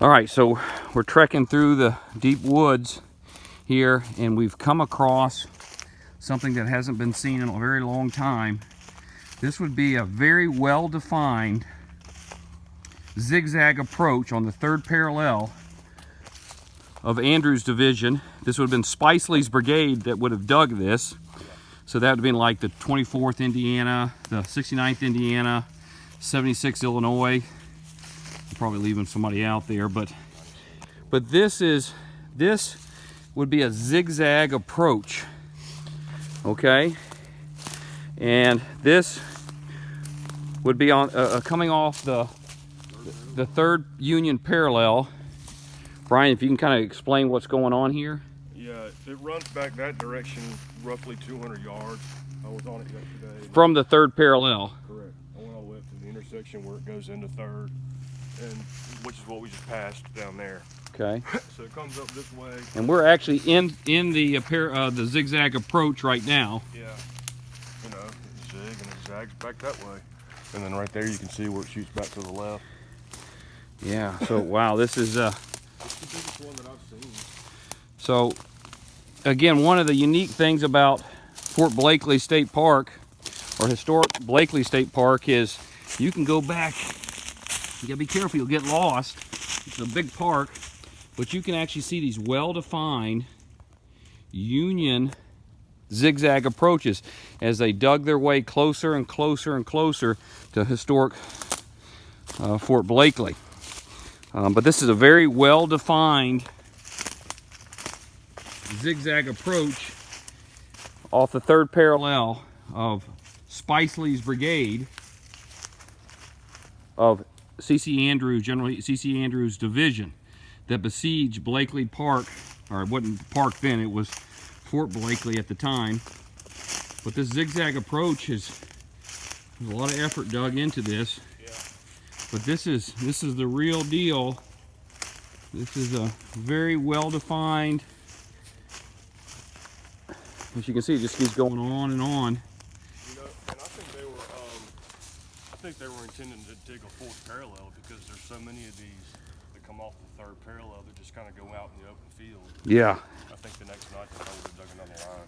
All right, so we're trekking through the deep woods here, and we've come across something that hasn't been seen in a very long time. This would be a very well-defined zigzag approach on the third parallel of Andrews' division. This would have been Spicely's brigade that would have dug this. So that would have been like the 24th Indiana, the 69th Indiana, 76th Illinois. I'm probably leaving somebody out there, but this would be a zigzag approach, okay? And this would be on coming off the third Union parallel. Brian, if you can kind of explain what's going on here. Yeah, it runs back that direction roughly 200 yards. I was on it yesterday. From the third parallel. Correct. I went all the way up to the intersection where it goes into third, and which is what we just passed down there. Okay. So it comes up this way. And we're actually in the zigzag approach right now. Yeah. You know, it zig and it zags back that way. And then right there you can see where it shoots back to the left. Yeah. So wow, this is It's the biggest one that I've seen. So again, one of the unique things about Fort Blakeley State Park, or historic Blakeley State Park, is you can go back. You gotta be careful, you'll get lost. It's a big park, but you can actually see these well-defined Union zigzag approaches as they dug their way closer and closer and closer to historic Fort Blakeley. But this is a very well-defined zigzag approach off the third parallel of Spicely's brigade of C.C. Andrews, generally C.C. Andrews' division that besieged Blakeley Park, or it wasn't park then, it was Fort Blakeley at the time. But this zigzag approach there's a lot of effort dug into this. Yeah. But this is the real deal. This is a very well-defined. As you can see, it just keeps going on and on. You know, and I think they were intending to dig a fourth parallel because there's so many of these that come off the third parallel that just kind of go out in the open field. Yeah. I think the next night they probably dug another line.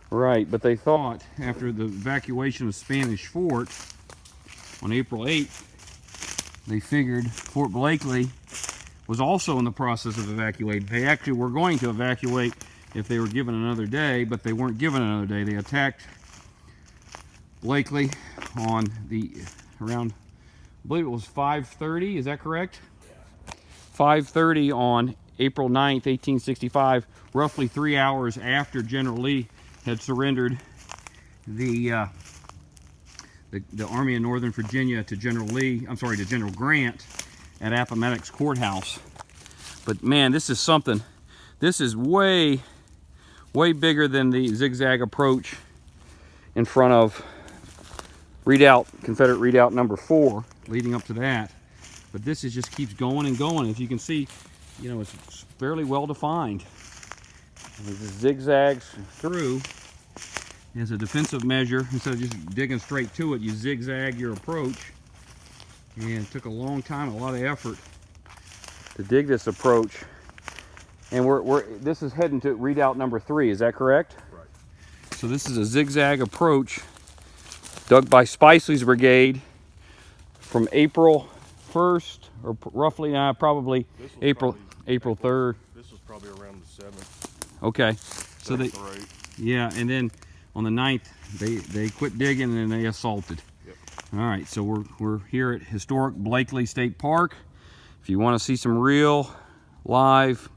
Right, but they thought after the evacuation of Spanish Fort on April 8th, they figured Fort Blakeley was also in the process of evacuating. They actually were going to evacuate if they were given another day, but they weren't given another day. They attacked Blakeley on around, I believe it was 5:30, is that correct? Yeah. 5:30 on April 9th, 1865, roughly 3 hours after General Lee had surrendered the Army of Northern Virginia to General Grant at Appomattox Courthouse. But man, this is something. This is way bigger than the zigzag approach in front of Confederate Redoubt number 4, leading up to that. But this just keeps going and going. As you can see, you know, it's fairly well defined. It zigzags through as a defensive measure. Instead of just digging straight to it, you zigzag your approach. And it took a long time, a lot of effort to dig this approach. And this is heading to redoubt number 3, is that correct? Right. So this is a zigzag approach dug by Spicely's brigade from April 1st, or roughly probably April 3rd. This was probably around the 7th. Okay. So they, right. yeah, and then on the 9th, they quit digging and they assaulted. Yep. All right, so we're here at historic Blakeley State Park. If you want to see some real, live,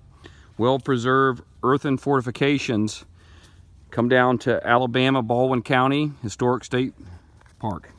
well-preserved earthen fortifications, come down to Alabama, Baldwin County Historic State Park.